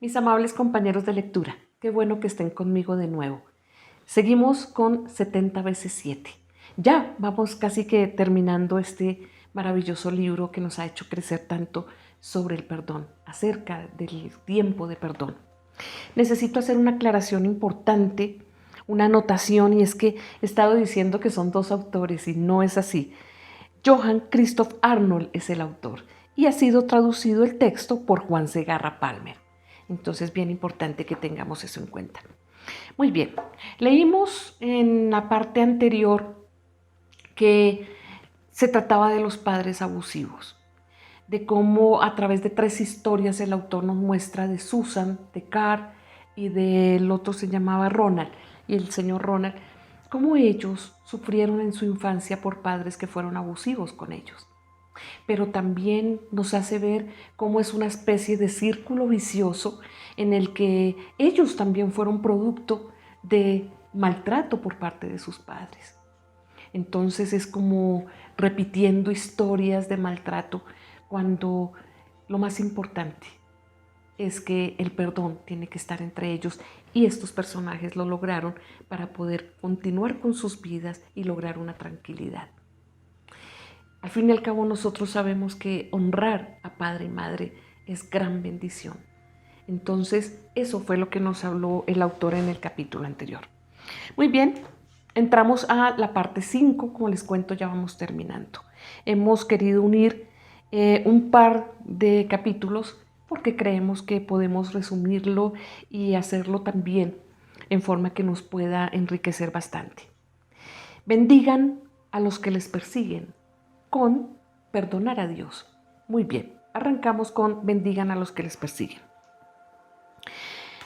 Mis amables compañeros de lectura, qué bueno que estén conmigo de nuevo. Seguimos con 70 veces 7. Ya vamos casi que terminando este maravilloso libro que nos ha hecho crecer tanto sobre el perdón, acerca del tiempo de perdón. Necesito hacer una aclaración importante, una anotación, y es que he estado diciendo que son dos autores y no es así. Johann Christoph Arnold es el autor y ha sido traducido el texto por Juan Segarra Palmer. Entonces, bien importante que tengamos eso en cuenta. Muy bien, leímos en la parte anterior que se trataba de los padres abusivos, de cómo a través de 3 historias el autor nos muestra de Susan, de Carl y del otro se llamaba Ronald, y el señor Ronald, cómo ellos sufrieron en su infancia por padres que fueron abusivos con ellos. Pero también nos hace ver cómo es una especie de círculo vicioso en el que ellos también fueron producto de maltrato por parte de sus padres. Entonces es como repitiendo historias de maltrato cuando lo más importante es que el perdón tiene que estar entre ellos, y estos personajes lo lograron para poder continuar con sus vidas y lograr una tranquilidad. Al fin y al cabo nosotros sabemos que honrar a padre y madre es gran bendición. Entonces eso fue lo que nos habló el autor en el capítulo anterior. Muy bien, entramos a la parte 5, como les cuento ya vamos terminando. Hemos querido unir un par de capítulos porque creemos que podemos resumirlo y hacerlo también en forma que nos pueda enriquecer bastante. Bendigan a los que les persiguen con perdonar a Dios. Muy bien, arrancamos con bendigan a los que les persiguen.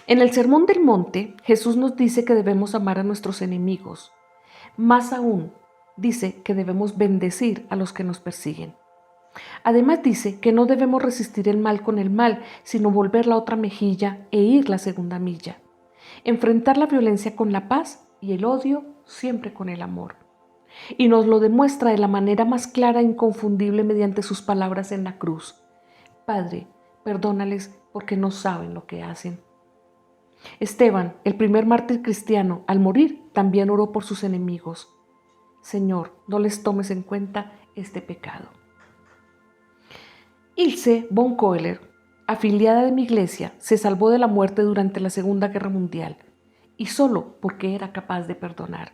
En el Sermón del Monte, Jesús nos dice que debemos amar a nuestros enemigos. Más aún, dice que debemos bendecir a los que nos persiguen. Además dice que no debemos resistir el mal con el mal, sino volver la otra mejilla e ir la segunda milla. Enfrentar la violencia con la paz y el odio siempre con el amor. Y nos lo demuestra de la manera más clara e inconfundible mediante sus palabras en la cruz. Padre, perdónales porque no saben lo que hacen. Esteban, el primer mártir cristiano, al morir también oró por sus enemigos. Señor, no les tomes en cuenta este pecado. Ilse von Kohler, afiliada de mi iglesia, se salvó de la muerte durante la Segunda Guerra Mundial, y solo porque era capaz de perdonar.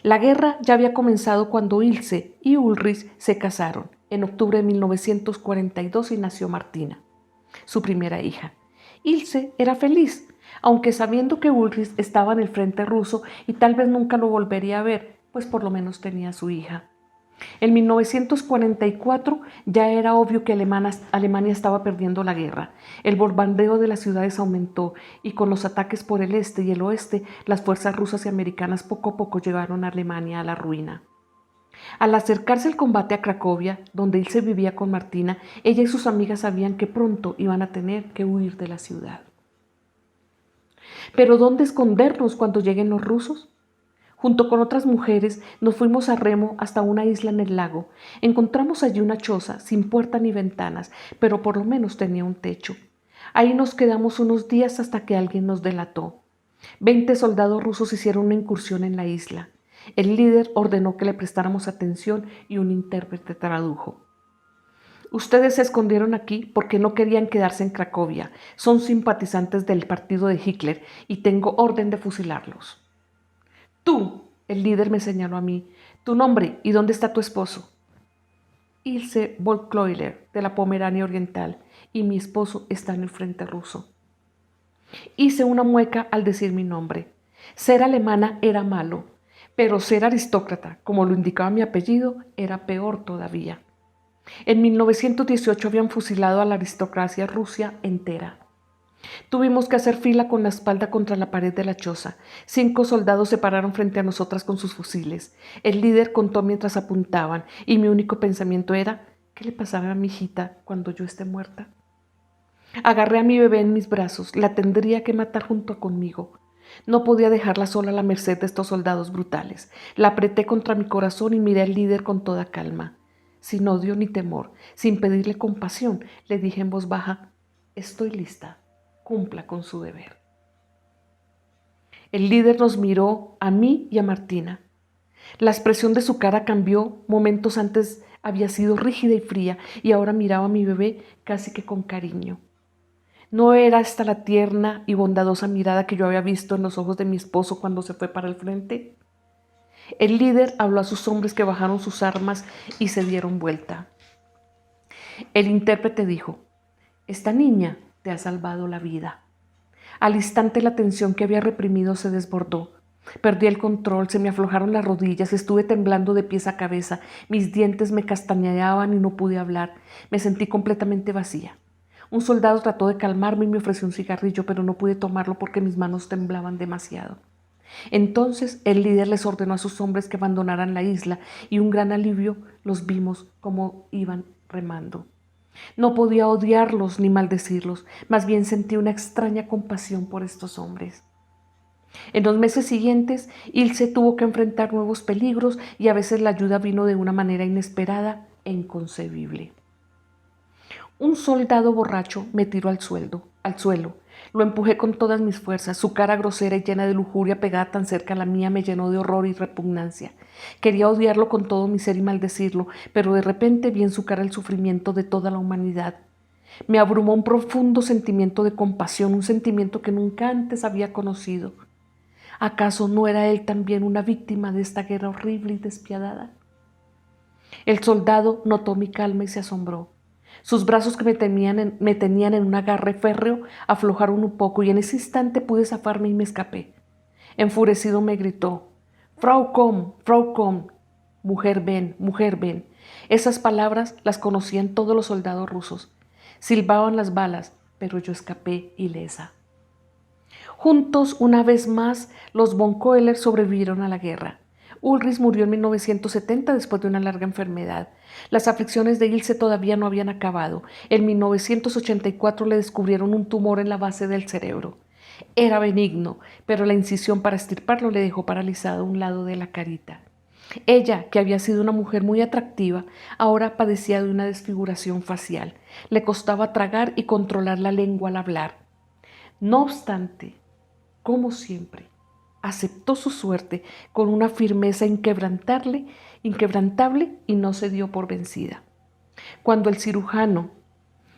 La guerra ya había comenzado cuando Ilse y Ulrich se casaron en octubre de 1942 y nació Martina, su primera hija. Ilse era feliz, aunque sabiendo que Ulrich estaba en el frente ruso y tal vez nunca lo volvería a ver, pues por lo menos tenía a su hija. En 1944 ya era obvio que Alemania estaba perdiendo la guerra. El bombardeo de las ciudades aumentó y con los ataques por el este y el oeste, las fuerzas rusas y americanas poco a poco llevaron a Alemania a la ruina. Al acercarse el combate a Cracovia, donde Ilse vivía con Martina, ella y sus amigas sabían que pronto iban a tener que huir de la ciudad. ¿Pero dónde escondernos cuando lleguen los rusos? Junto con otras mujeres nos fuimos a remo hasta una isla en el lago. Encontramos allí una choza sin puerta ni ventanas, pero por lo menos tenía un techo. Ahí nos quedamos unos días hasta que alguien nos delató. 20 soldados rusos hicieron una incursión en la isla. El líder ordenó que le prestáramos atención y un intérprete tradujo. Ustedes se escondieron aquí porque no querían quedarse en Cracovia. Son simpatizantes del partido de Hitler y tengo orden de fusilarlos. Tú, el líder me señaló a mí, tu nombre y dónde está tu esposo. Ilse von Kohler, de la Pomerania Oriental, y mi esposo está en el frente ruso. Hice una mueca al decir mi nombre. Ser alemana era malo, pero ser aristócrata, como lo indicaba mi apellido, era peor todavía. En 1918 habían fusilado a la aristocracia rusa entera. Tuvimos que hacer fila con la espalda contra la pared de la choza. 5 soldados se pararon frente a nosotras con sus fusiles. El líder contó mientras apuntaban, y mi único pensamiento era, ¿qué le pasaba a mi hijita cuando yo esté muerta? Agarré a mi bebé en mis brazos. La tendría que matar junto conmigo. No podía dejarla sola a la merced de estos soldados brutales. La apreté contra mi corazón y miré al líder con toda calma. Sin odio ni temor, sin pedirle compasión, le dije en voz baja, estoy lista. cumpla con su deber. El líder nos miró a mí y a Martina. La expresión de su cara cambió. Momentos antes había sido rígida y fría y ahora miraba a mi bebé casi que con cariño. No era esta la tierna y bondadosa mirada que yo había visto en los ojos de mi esposo cuando se fue para el frente. El líder habló a sus hombres que bajaron sus armas y se dieron vuelta. El intérprete dijo: esta niña te ha salvado la vida. Al instante la tensión que había reprimido se desbordó. Perdí el control, se me aflojaron las rodillas, estuve temblando de pies a cabeza, mis dientes me castañeaban y no pude hablar. Me sentí completamente vacía. Un soldado trató de calmarme y me ofreció un cigarrillo, pero no pude tomarlo porque mis manos temblaban demasiado. Entonces el líder les ordenó a sus hombres que abandonaran la isla y un gran alivio los vimos como iban remando. No podía odiarlos ni maldecirlos, más bien sentí una extraña compasión por estos hombres. En los meses siguientes, Ilse tuvo que enfrentar nuevos peligros y a veces la ayuda vino de una manera inesperada e inconcebible. Un soldado borracho me tiró al suelo. Lo empujé con todas mis fuerzas. Su cara grosera y llena de lujuria pegada tan cerca a la mía me llenó de horror y repugnancia. Quería odiarlo con todo mi ser y maldecirlo, pero de repente vi en su cara el sufrimiento de toda la humanidad. Me abrumó un profundo sentimiento de compasión, un sentimiento que nunca antes había conocido. ¿Acaso no era él también una víctima de esta guerra horrible y despiadada? El soldado notó mi calma y se asombró. Sus brazos que me tenían en un agarre férreo aflojaron un poco y en ese instante pude zafarme y me escapé. Enfurecido me gritó: Frau Komm, mujer ven. Esas palabras las conocían todos los soldados rusos. Silbaban las balas, pero yo escapé ilesa. Juntos, una vez más, los von Köhler sobrevivieron a la guerra. Ulrich murió en 1970 después de una larga enfermedad. Las aflicciones de Ilse todavía no habían acabado. En 1984 le descubrieron un tumor en la base del cerebro. Era benigno, pero la incisión para extirparlo le dejó paralizado un lado de la carita. Ella, que había sido una mujer muy atractiva, ahora padecía de una desfiguración facial. Le costaba tragar y controlar la lengua al hablar. No obstante, como siempre, aceptó su suerte con una firmeza inquebrantable y no se dio por vencida. Cuando el cirujano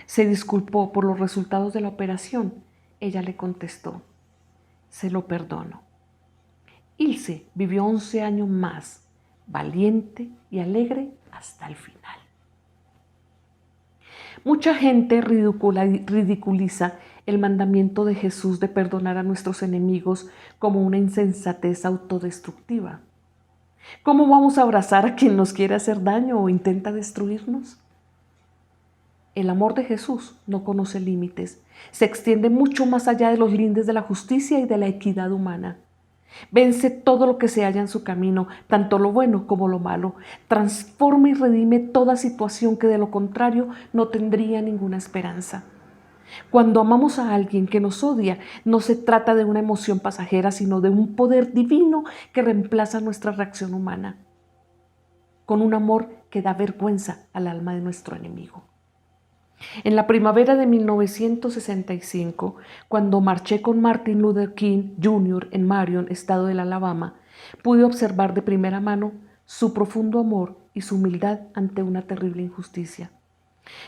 se disculpó por los resultados de la operación, ella le contestó: se lo perdono. Ilse vivió 11 años más, valiente y alegre hasta el final. Mucha gente ridiculiza el mandamiento de Jesús de perdonar a nuestros enemigos como una insensatez autodestructiva. ¿Cómo vamos a abrazar a quien nos quiere hacer daño o intenta destruirnos? El amor de Jesús no conoce límites, se extiende mucho más allá de los lindes de la justicia y de la equidad humana. Vence todo lo que se halla en su camino, tanto lo bueno como lo malo. Transforma y redime toda situación que de lo contrario no tendría ninguna esperanza. Cuando amamos a alguien que nos odia, no se trata de una emoción pasajera, sino de un poder divino que reemplaza nuestra reacción humana, con un amor que da vergüenza al alma de nuestro enemigo. En la primavera de 1965, cuando marché con Martin Luther King Jr. en Marion, estado del Alabama, pude observar de primera mano su profundo amor y su humildad ante una terrible injusticia.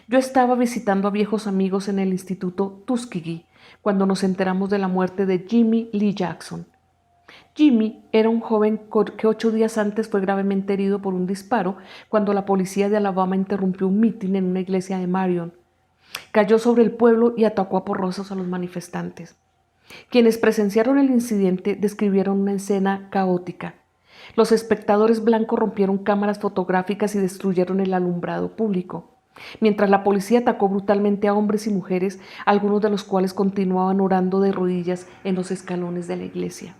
Yo estaba visitando a viejos amigos en el Instituto Tuskegee cuando nos enteramos de la muerte de Jimmy Lee Jackson. Jimmy era un joven que 8 días antes fue gravemente herido por un disparo cuando la policía de Alabama interrumpió un mitin en una iglesia de Marion. Cayó sobre el pueblo y atacó a porrazos a los manifestantes. Quienes presenciaron el incidente describieron una escena caótica. Los espectadores blancos rompieron cámaras fotográficas y destruyeron el alumbrado público, mientras la policía atacó brutalmente a hombres y mujeres, algunos de los cuales continuaban orando de rodillas en los escalones de la iglesia.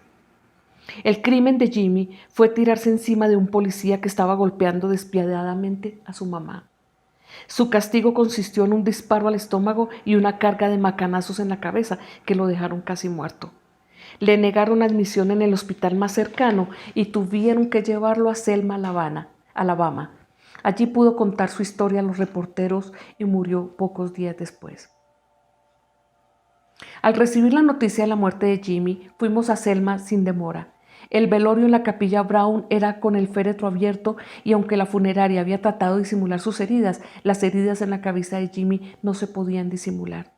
El crimen de Jimmy fue tirarse encima de un policía que estaba golpeando despiadadamente a su mamá. Su castigo consistió en un disparo al estómago y una carga de macanazos en la cabeza que lo dejaron casi muerto. Le negaron admisión en el hospital más cercano y tuvieron que llevarlo a Selma, Alabama. Allí pudo contar su historia a los reporteros y murió pocos días después. Al recibir la noticia de la muerte de Jimmy, fuimos a Selma sin demora. El velorio en la capilla Brown era con el féretro abierto y aunque la funeraria había tratado de disimular sus heridas, las heridas en la cabeza de Jimmy no se podían disimular.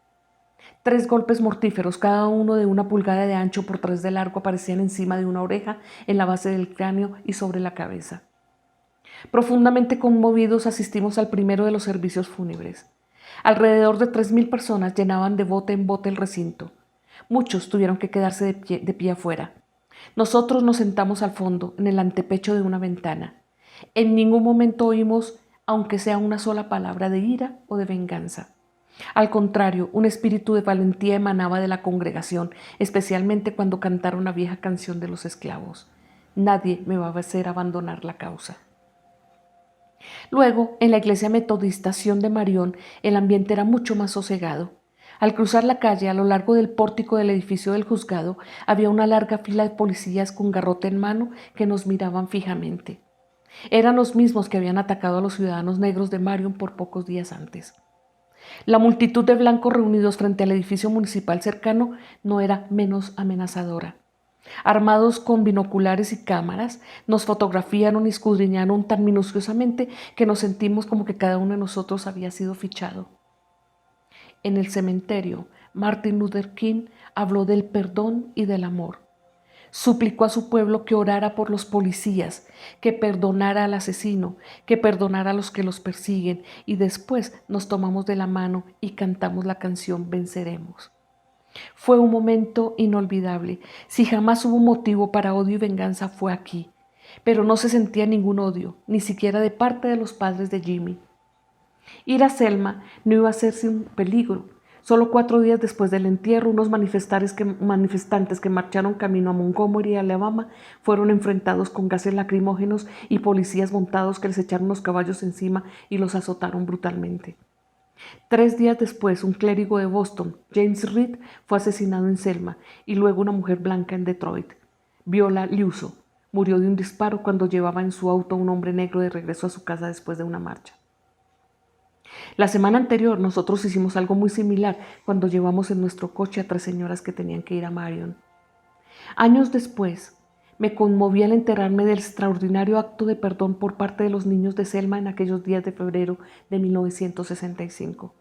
3 golpes mortíferos, cada uno de 1 pulgada de ancho por 3 de largo, aparecían encima de una oreja, en la base del cráneo y sobre la cabeza. Profundamente conmovidos asistimos al primero de los servicios fúnebres. Alrededor de 3.000 personas llenaban de bote en bote el recinto. Muchos tuvieron que quedarse de pie afuera. Nosotros nos sentamos al fondo, en el antepecho de una ventana. En ningún momento oímos, aunque sea una sola palabra de ira o de venganza. Al contrario, un espíritu de valentía emanaba de la congregación, especialmente cuando cantaron una vieja canción de los esclavos. Nadie me va a hacer abandonar la causa. Luego, en la iglesia metodista Sion de Marión, el ambiente era mucho más sosegado. Al cruzar la calle, a lo largo del pórtico del edificio del juzgado, había una larga fila de policías con garrote en mano que nos miraban fijamente. Eran los mismos que habían atacado a los ciudadanos negros de Marion por pocos días antes. La multitud de blancos reunidos frente al edificio municipal cercano no era menos amenazadora. Armados con binoculares y cámaras, nos fotografiaron y escudriñaron tan minuciosamente que nos sentimos como que cada uno de nosotros había sido fichado. En el cementerio, Martin Luther King habló del perdón y del amor. Suplicó a su pueblo que orara por los policías, que perdonara al asesino, que perdonara a los que los persiguen, y después nos tomamos de la mano y cantamos la canción Venceremos. Fue un momento inolvidable. Si jamás hubo motivo para odio y venganza fue aquí, pero no se sentía ningún odio, ni siquiera de parte de los padres de Jimmy. Ir a Selma no iba a ser sin peligro. Solo 4 días después del entierro, unos manifestantes que marcharon camino a Montgomery, Alabama, fueron enfrentados con gases lacrimógenos y policías montados que les echaron los caballos encima y los azotaron brutalmente. 3 días después, un clérigo de Boston, James Reed, fue asesinado en Selma y luego una mujer blanca en Detroit. Viola Liuzzo murió de un disparo cuando llevaba en su auto a un hombre negro de regreso a su casa después de una marcha. La semana anterior nosotros hicimos algo muy similar cuando llevamos en nuestro coche a 3 señoras que tenían que ir a Marion. Años después, me conmoví al enterarme del extraordinario acto de perdón por parte de los niños de Selma en aquellos días de febrero de 1965.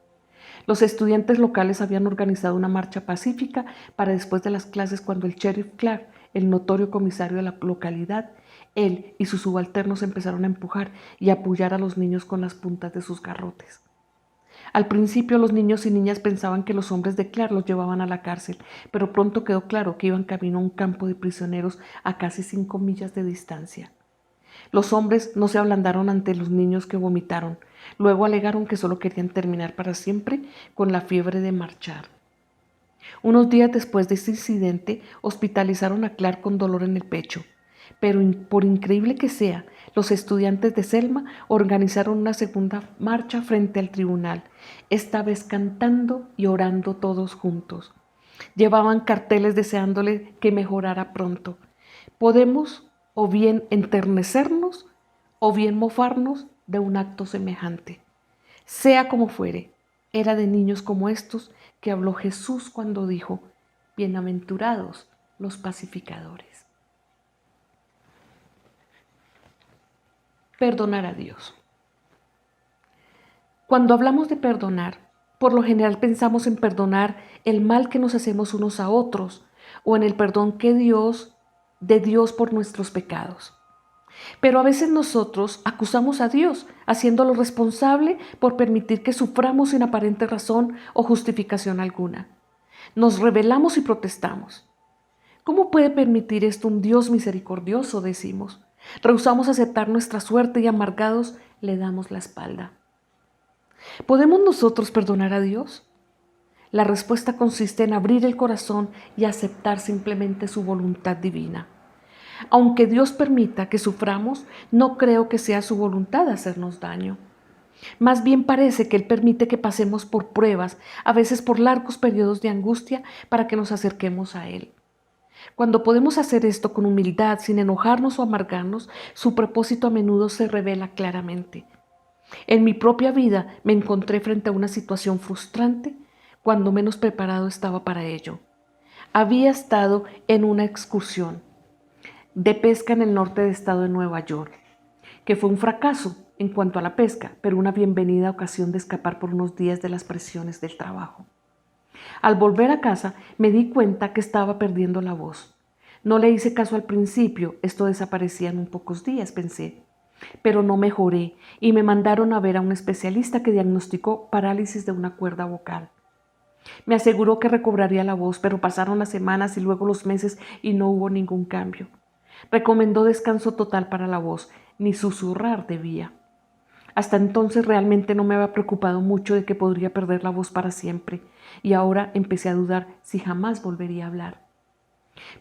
Los estudiantes locales habían organizado una marcha pacífica para después de las clases cuando el sheriff Clark, el notorio comisario de la localidad, él y sus subalternos empezaron a empujar y a apoyar a los niños con las puntas de sus garrotes. Al principio los niños y niñas pensaban que los hombres de Clark los llevaban a la cárcel, pero pronto quedó claro que iban camino a un campo de prisioneros a casi 5 millas de distancia. Los hombres no se ablandaron ante los niños que vomitaron. Luego alegaron que solo querían terminar para siempre con la fiebre de marchar. Unos días después de este incidente, hospitalizaron a Clark con dolor en el pecho. Pero por increíble que sea, los estudiantes de Selma organizaron una segunda marcha frente al tribunal, esta vez cantando y orando todos juntos. Llevaban carteles deseándole que mejorara pronto. Podemos o bien enternecernos o bien mofarnos de un acto semejante. Sea como fuere, era de niños como estos que habló Jesús cuando dijo: bienaventurados los pacificadores. Perdonar a Dios. Cuando hablamos de perdonar, por lo general pensamos en perdonar el mal que nos hacemos unos a otros o en el perdón de Dios por nuestros pecados. Pero a veces nosotros acusamos a Dios, haciéndolo responsable por permitir que suframos sin aparente razón o justificación alguna. Nos rebelamos y protestamos. ¿Cómo puede permitir esto un Dios misericordioso?, decimos. Rehusamos aceptar nuestra suerte y amargados le damos la espalda. ¿Podemos nosotros perdonar a Dios? La respuesta consiste en abrir el corazón y aceptar simplemente su voluntad divina. Aunque Dios permita que suframos, no creo que sea su voluntad hacernos daño. Más bien parece que Él permite que pasemos por pruebas, a veces por largos periodos de angustia, para que nos acerquemos a Él. Cuando podemos hacer esto con humildad, sin enojarnos o amargarnos, su propósito a menudo se revela claramente. En mi propia vida me encontré frente a una situación frustrante cuando menos preparado estaba para ello. Había estado en una excursión de pesca en el norte del estado de Nueva York, que fue un fracaso en cuanto a la pesca, pero una bienvenida ocasión de escapar por unos días de las presiones del trabajo. Al volver a casa me di cuenta que estaba perdiendo la voz. No le hice caso al principio, esto desaparecía en pocos días, pensé. Pero no mejoré y me mandaron a ver a un especialista que diagnosticó parálisis de una cuerda vocal. Me aseguró que recobraría la voz, pero pasaron las semanas y luego los meses y no hubo ningún cambio. Recomendó descanso total para la voz, ni susurrar debía. Hasta entonces realmente no me había preocupado mucho de que podría perder la voz para siempre, y ahora empecé a dudar si jamás volvería a hablar.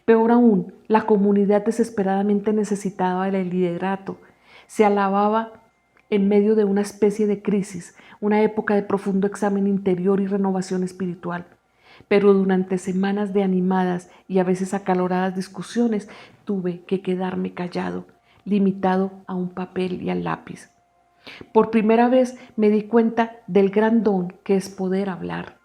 Peor aún, la comunidad desesperadamente necesitaba del liderato. Se alababa en medio de una especie de crisis, una época de profundo examen interior y renovación espiritual. Pero durante semanas de animadas y a veces acaloradas discusiones tuve que quedarme callado, limitado a un papel y al lápiz. Por primera vez me di cuenta del gran don que es poder hablar.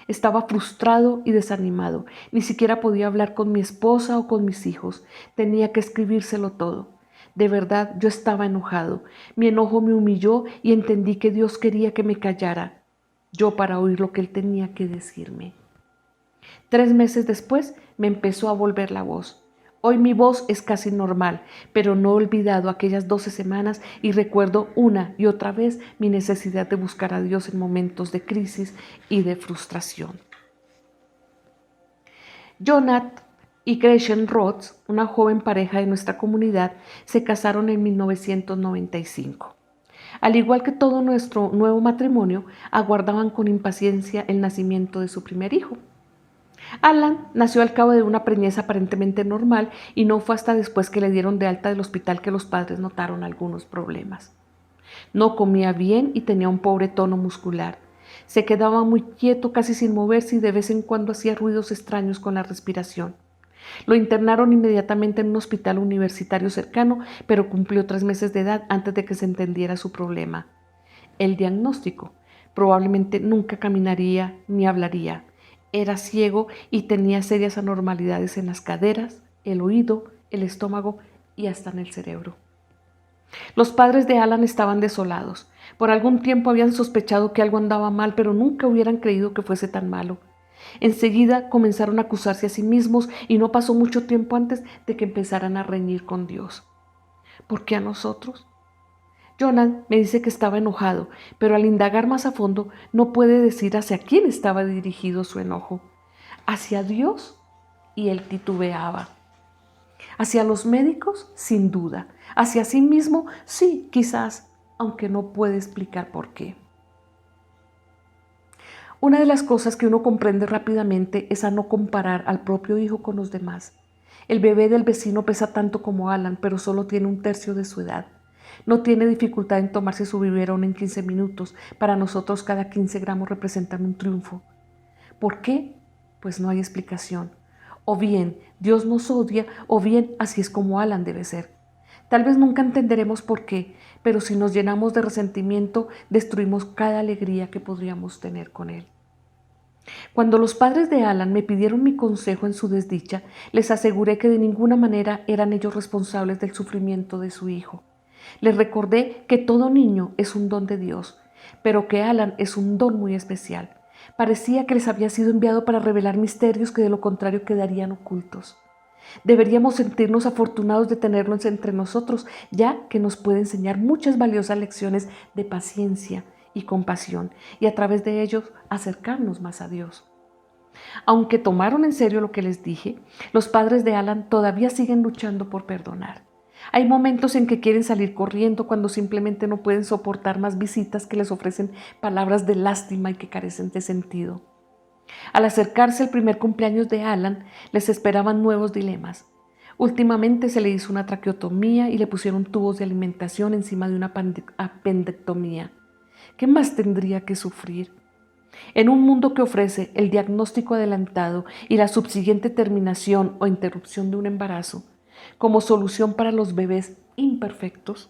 Estaba frustrado y desanimado. Ni siquiera podía hablar con mi esposa o con mis hijos. Tenía que escribírselo todo. De verdad, yo estaba enojado. Mi enojo me humilló y entendí que Dios quería que me callara, yo para oír lo que Él tenía que decirme. 3 meses después me empezó a volver la voz. Hoy mi voz es casi normal, pero no he olvidado aquellas 12 semanas y recuerdo una y otra vez mi necesidad de buscar a Dios en momentos de crisis y de frustración. Jonathan y Gretchen Roth, una joven pareja de nuestra comunidad, se casaron en 1995. Al igual que todo nuestro nuevo matrimonio, aguardaban con impaciencia el nacimiento de su primer hijo. Alan nació al cabo de una preñez aparentemente normal y no fue hasta después que le dieron de alta del hospital que los padres notaron algunos problemas. No comía bien y tenía un pobre tono muscular. Se quedaba muy quieto, casi sin moverse y de vez en cuando hacía ruidos extraños con la respiración. Lo internaron inmediatamente en un hospital universitario cercano, pero cumplió 3 meses de edad antes de que se entendiera su problema. El diagnóstico: probablemente nunca caminaría ni hablaría. Era ciego y tenía serias anormalidades en las caderas, el oído, el estómago y hasta en el cerebro. Los padres de Alan estaban desolados. Por algún tiempo habían sospechado que algo andaba mal, pero nunca hubieran creído que fuese tan malo. Enseguida comenzaron a acusarse a sí mismos y no pasó mucho tiempo antes de que empezaran a reñir con Dios. ¿Por qué a nosotros? Jonathan me dice que estaba enojado, pero al indagar más a fondo no puede decir hacia quién estaba dirigido su enojo. ¿Hacia Dios? Y él titubeaba. ¿Hacia los médicos? Sin duda. ¿Hacia sí mismo? Sí, quizás, aunque no puede explicar por qué. Una de las cosas que uno comprende rápidamente es a no comparar al propio hijo con los demás. El bebé del vecino pesa tanto como Alan, pero solo tiene 1/3 de su edad. No tiene dificultad en tomarse su biberón en 15 minutos. Para nosotros cada 15 gramos representan un triunfo. ¿Por qué? Pues no hay explicación. O bien Dios nos odia, o bien así es como Alan debe ser. Tal vez nunca entenderemos por qué, pero si nos llenamos de resentimiento, destruimos cada alegría que podríamos tener con él. Cuando los padres de Alan me pidieron mi consejo en su desdicha, les aseguré que de ninguna manera eran ellos responsables del sufrimiento de su hijo. Les recordé que todo niño es un don de Dios, pero que Alan es un don muy especial. Parecía que les había sido enviado para revelar misterios que de lo contrario quedarían ocultos. Deberíamos sentirnos afortunados de tenerlos entre nosotros, ya que nos puede enseñar muchas valiosas lecciones de paciencia y compasión, y a través de ellos acercarnos más a Dios. Aunque tomaron en serio lo que les dije, los padres de Alan todavía siguen luchando por perdonar. Hay momentos en que quieren salir corriendo cuando simplemente no pueden soportar más visitas que les ofrecen palabras de lástima y que carecen de sentido. Al acercarse el primer cumpleaños de Alan, les esperaban nuevos dilemas. Últimamente se le hizo una traqueotomía y le pusieron tubos de alimentación encima de una apendectomía. ¿Qué más tendría que sufrir? En un mundo que ofrece el diagnóstico adelantado y la subsiguiente terminación o interrupción de un embarazo como solución para los bebés imperfectos,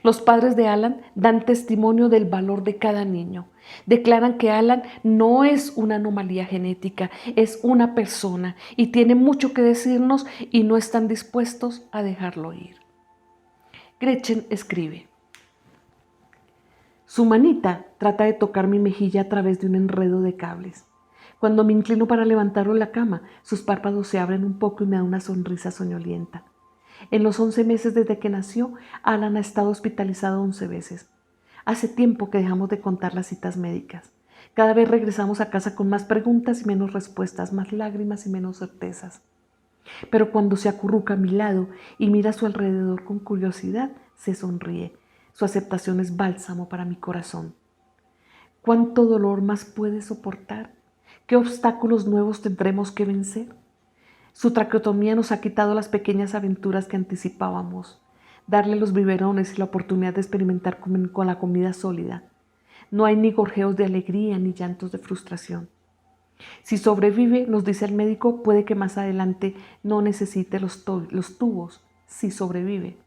Los padres de Alan dan testimonio del valor de cada niño. Declaran que Alan no es una anomalía genética, es una persona y tiene mucho que decirnos y no están dispuestos a dejarlo ir. Gretchen escribe: su manita trata de tocar mi mejilla a través de un enredo de cables. Cuando me inclino para levantarlo en la cama, sus párpados se abren un poco y me da una sonrisa soñolienta. En los 11 meses desde que nació, Alan ha estado hospitalizado 11 veces. Hace tiempo que dejamos de contar las citas médicas. Cada vez regresamos a casa con más preguntas y menos respuestas, más lágrimas y menos certezas. Pero cuando se acurruca a mi lado y mira a su alrededor con curiosidad, se sonríe. Su aceptación es bálsamo para mi corazón. ¿Cuánto dolor más puede soportar? ¿Qué obstáculos nuevos tendremos que vencer? Su traqueotomía nos ha quitado las pequeñas aventuras que anticipábamos. Darle los biberones y la oportunidad de experimentar con la comida sólida. No hay ni gorjeos de alegría ni llantos de frustración. Si sobrevive, nos dice el médico, puede que más adelante no necesite los tubos. Si sobrevive.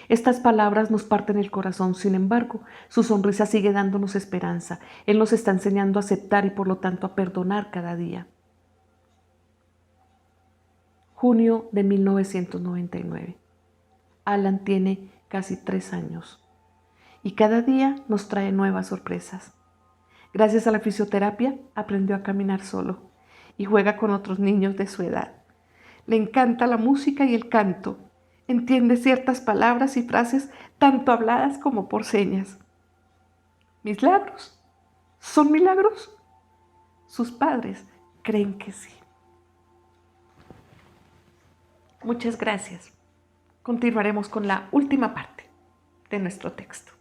Estas palabras nos parten el corazón, sin embargo, su sonrisa sigue dándonos esperanza. Él nos está enseñando a aceptar y por lo tanto a perdonar cada día. Junio de 1999. Alan tiene casi 3 años y cada día nos trae nuevas sorpresas. Gracias a la fisioterapia aprendió a caminar solo y juega con otros niños de su edad. Le encanta la música y el canto. Entiende ciertas palabras y frases tanto habladas como por señas. ¿Milagros? ¿Son milagros? Sus padres creen que sí. Muchas gracias. Continuaremos con la última parte de nuestro texto.